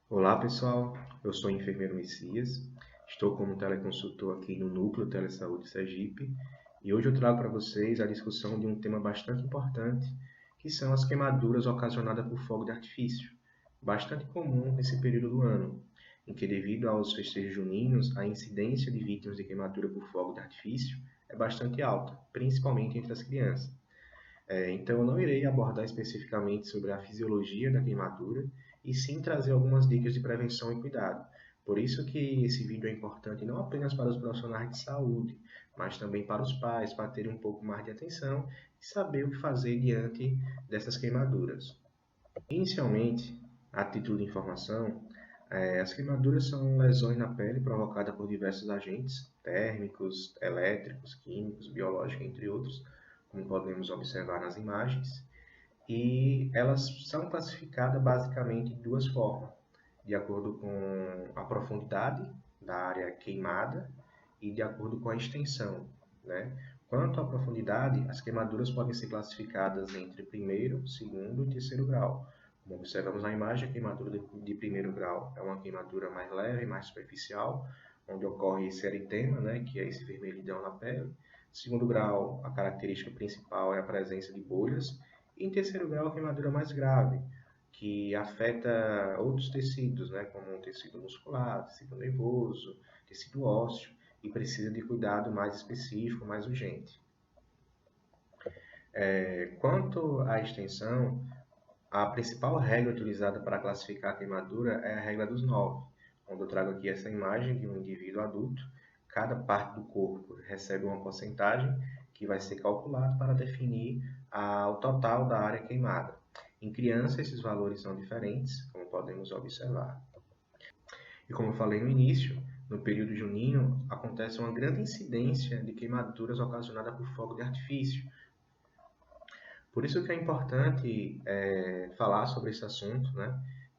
Olá pessoal, eu sou o enfermeiro Messias, estou como teleconsultor aqui no Núcleo Telesaúde Sergipe e hoje eu trago para vocês a discussão de um tema bastante importante, que são as queimaduras ocasionadas por fogo de artifício, bastante comum nesse período do ano, em que devido aos festejos juninos, a incidência de vítimas de queimadura por fogo de artifício é bastante alta, principalmente entre as crianças. Então, eu não irei abordar especificamente sobre a fisiologia da queimadura, e sim trazer algumas dicas de prevenção e cuidado. Por isso que esse vídeo é importante não apenas para os profissionais de saúde, mas também para os pais, para terem um pouco mais de atenção e saber o que fazer diante dessas queimaduras. Inicialmente, a título de informação, as queimaduras são lesões na pele provocadas por diversos agentes térmicos, elétricos, químicos, biológicos, entre outros, como podemos observar nas imagens, e elas são classificadas basicamente de duas formas, de acordo com a profundidade da área queimada e de acordo com a extensão, né? Quanto à profundidade, as queimaduras podem ser classificadas entre primeiro, segundo e terceiro grau. Como observamos na imagem, a queimadura de primeiro grau é uma queimadura mais leve, mais superficial, onde ocorre esse eritema, né, que é esse vermelhidão na pele. Segundo grau, a característica principal é a presença de bolhas. E em terceiro grau, a queimadura mais grave, que afeta outros tecidos, né, como o tecido muscular, tecido nervoso, tecido ósseo, e precisa de cuidado mais específico, mais urgente. Quanto à extensão, a principal regra utilizada para classificar a queimadura é a regra dos 9, onde eu trago aqui essa imagem de um indivíduo adulto. Cada parte do corpo recebe uma porcentagem que vai ser calculada para definir o total da área queimada. Em crianças, esses valores são diferentes, como podemos observar. E como eu falei no início, no período junino acontece uma grande incidência de queimaduras ocasionadas por fogo de artifício. Por isso que é importante falar sobre esse assunto, né?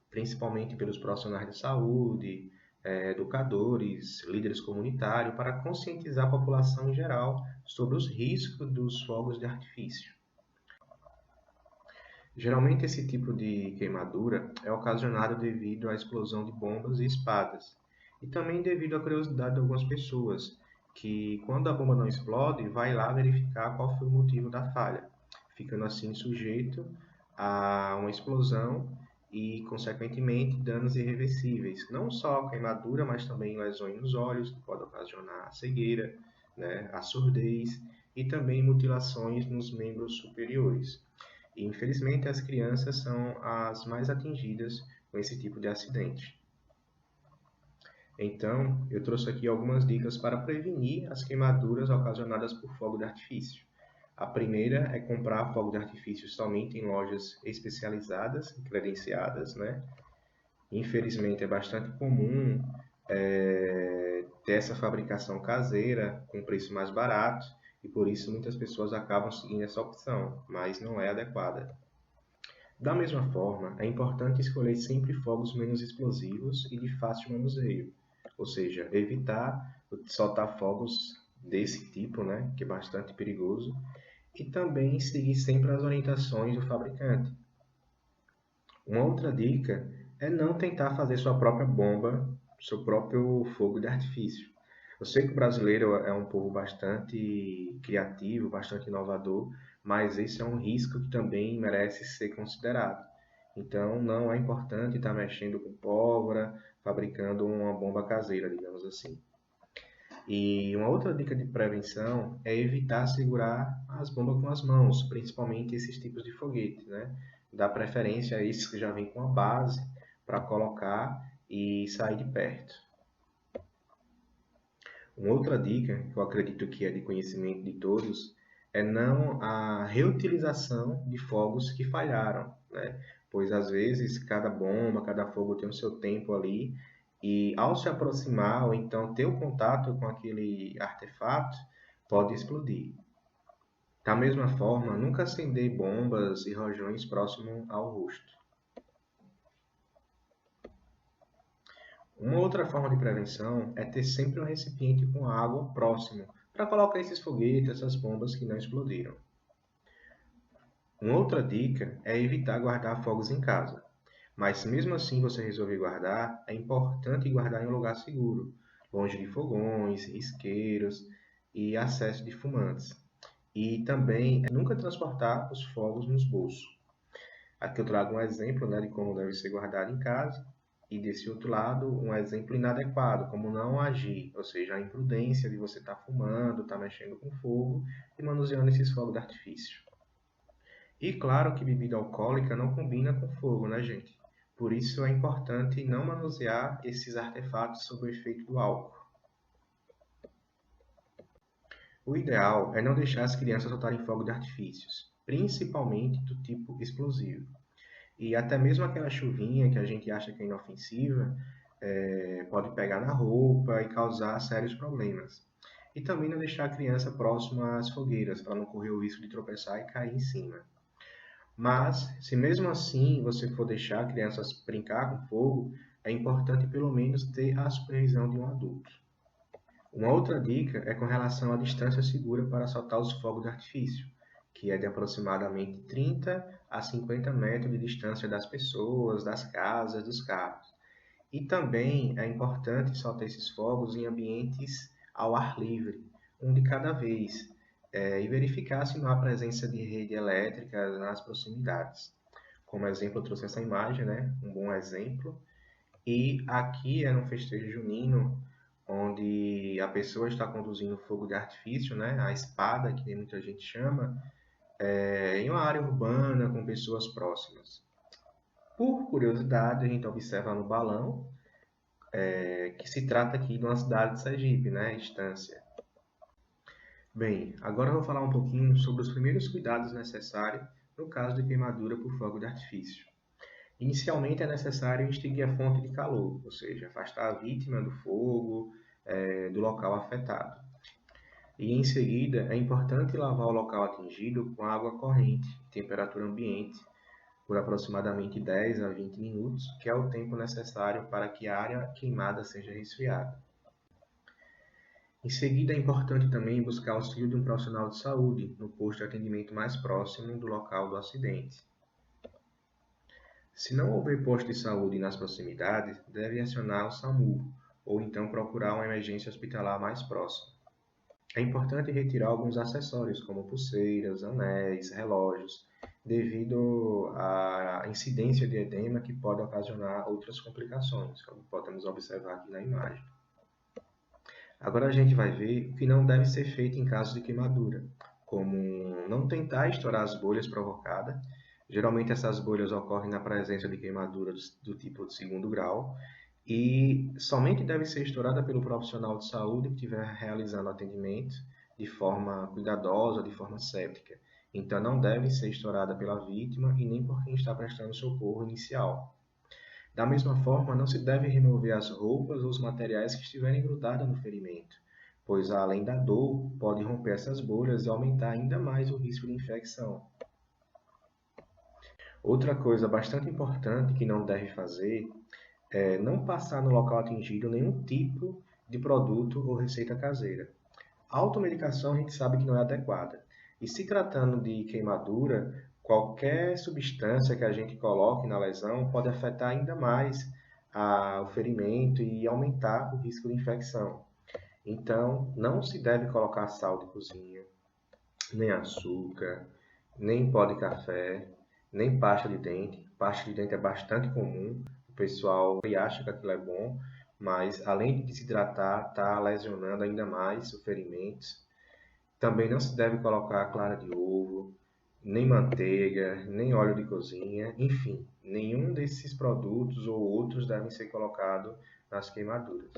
Principalmente pelos profissionais de saúde, educadores, líderes comunitários, para conscientizar a população em geral sobre os riscos dos fogos de artifício. Geralmente esse tipo de queimadura é ocasionado devido à explosão de bombas e espadas, e também devido à curiosidade de algumas pessoas, que quando a bomba não explode, vai lá verificar qual foi o motivo da falha, ficando assim sujeito a uma explosão e, consequentemente, danos irreversíveis, não só a queimadura, mas também lesões nos olhos, que pode ocasionar a cegueira, né, a surdez e também mutilações nos membros superiores. E, infelizmente, as crianças são as mais atingidas com esse tipo de acidente. Então, eu trouxe aqui algumas dicas para prevenir as queimaduras ocasionadas por fogo de artifício. A primeira é comprar fogo de artifício somente em lojas especializadas e credenciadas, né? Infelizmente, é bastante comum ter essa fabricação caseira com preço mais barato e por isso muitas pessoas acabam seguindo essa opção, mas não é adequada. Da mesma forma, é importante escolher sempre fogos menos explosivos e de fácil manuseio, ou seja, evitar soltar fogos desse tipo, né, que é bastante perigoso, e também seguir sempre as orientações do fabricante. Uma outra dica é não tentar fazer sua própria bomba, seu próprio fogo de artifício. Eu sei que o brasileiro é um povo bastante criativo, bastante inovador, mas esse é um risco que também merece ser considerado. Então, não é importante estar mexendo com pólvora, fabricando uma bomba caseira, digamos assim. E uma outra dica de prevenção é evitar segurar as bombas com as mãos, principalmente esses tipos de foguete, né? Dá preferência a esses que já vêm com a base para colocar e sair de perto. Uma outra dica, que eu acredito que é de conhecimento de todos, é não a reutilização de fogos que falharam, né? Pois às vezes cada bomba, cada fogo tem o seu tempo ali e ao se aproximar ou então ter o contato com aquele artefato, pode explodir. Da mesma forma, nunca acender bombas e rojões próximo ao rosto. Uma outra forma de prevenção é ter sempre um recipiente com água próximo para colocar esses foguetes, essas bombas que não explodiram. Uma outra dica é evitar guardar fogos em casa, Mas se mesmo assim você resolver guardar, é importante guardar em um lugar seguro, longe de fogões, isqueiros e acesso de fumantes. E também nunca transportar os fogos nos bolsos. Aqui eu trago um exemplo, né, de como deve ser guardado em casa. E desse outro lado, um exemplo inadequado, como não agir, ou seja, a imprudência de você estar fumando, estar mexendo com fogo e manuseando esses fogos de artifício. E claro que bebida alcoólica não combina com fogo, né, gente? Por isso é importante não manusear esses artefatos sob o efeito do álcool. O ideal é não deixar as crianças soltarem fogo de artifícios, principalmente do tipo explosivo. E até mesmo aquela chuvinha que a gente acha que é inofensiva, pode pegar na roupa e causar sérios problemas. E também não deixar a criança próxima às fogueiras, para não correr o risco de tropeçar e cair em cima. Mas, se mesmo assim você for deixar a criança brincar com fogo, é importante pelo menos ter a supervisão de um adulto. Uma outra dica é com relação à distância segura para soltar os fogos de artifício, que é de aproximadamente 30 a 50 metros de distância das pessoas, das casas, dos carros. E também é importante soltar esses fogos em ambientes ao ar livre, um de cada vez, e verificar se não há presença de rede elétrica nas proximidades. Como exemplo, eu trouxe essa imagem, né? Um bom exemplo. E aqui é um festejo junino, onde a pessoa está conduzindo fogo de artifício, né? A espada, que muita gente chama, em uma área urbana com pessoas próximas. Por curiosidade, a gente observa no balão que se trata aqui de uma cidade de Sergipe, né? Estância. Bem, agora eu vou falar um pouquinho sobre os primeiros cuidados necessários no caso de queimadura por fogo de artifício. Inicialmente é necessário extinguir a fonte de calor, ou seja, afastar a vítima do fogo, do local afetado. E em seguida é importante lavar o local atingido com água corrente, temperatura ambiente, por aproximadamente 10 a 20 minutos, que é o tempo necessário para que a área queimada seja resfriada. Em seguida, é importante também buscar auxílio de um profissional de saúde no posto de atendimento mais próximo do local do acidente. Se não houver posto de saúde nas proximidades, deve acionar o SAMU ou então procurar uma emergência hospitalar mais próxima. É importante retirar alguns acessórios, como pulseiras, anéis, relógios, devido à incidência de edema que pode ocasionar outras complicações, como podemos observar aqui na imagem. Agora a gente vai ver o que não deve ser feito em caso de queimadura, como não tentar estourar as bolhas provocadas. Geralmente essas bolhas ocorrem na presença de queimaduras do tipo de segundo grau e somente deve ser estourada pelo profissional de saúde que estiver realizando atendimento de forma cuidadosa, de forma séptica. Então não deve ser estourada pela vítima e nem por quem está prestando socorro inicial. Da mesma forma, não se deve remover as roupas ou os materiais que estiverem grudados no ferimento, pois além da dor, pode romper essas bolhas e aumentar ainda mais o risco de infecção. Outra coisa bastante importante que não deve fazer é não passar no local atingido nenhum tipo de produto ou receita caseira. A automedicação a gente sabe que não é adequada. E se tratando de queimadura, qualquer substância que a gente coloque na lesão pode afetar ainda mais o ferimento e aumentar o risco de infecção. Então, não se deve colocar sal de cozinha, nem açúcar, nem pó de café, nem pasta de dente. Pasta de dente é bastante comum, o pessoal acha que aquilo é bom, mas além de desidratar, está lesionando ainda mais o ferimento. Também não se deve colocar clara de ovo, nem manteiga, nem óleo de cozinha, enfim, nenhum desses produtos ou outros devem ser colocados nas queimaduras.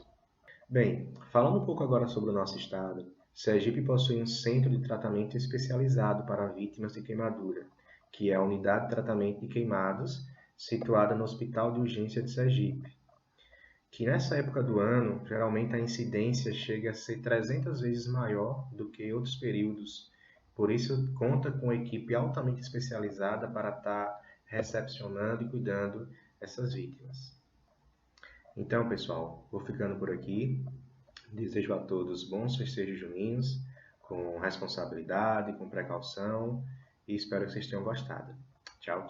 Bem, falando um pouco agora sobre o nosso estado, Sergipe possui um centro de tratamento especializado para vítimas de queimadura, que é a Unidade de Tratamento de Queimados, situada no Hospital de Urgência de Sergipe, que nessa época do ano, geralmente a incidência chega a ser 300 vezes maior do que outros períodos. Por isso, conta com uma equipe altamente especializada para estar recepcionando e cuidando dessas vítimas. Então, pessoal, vou ficando por aqui. Desejo a todos bons festejos juninos, com responsabilidade, com precaução, e espero que vocês tenham gostado. Tchau, tchau.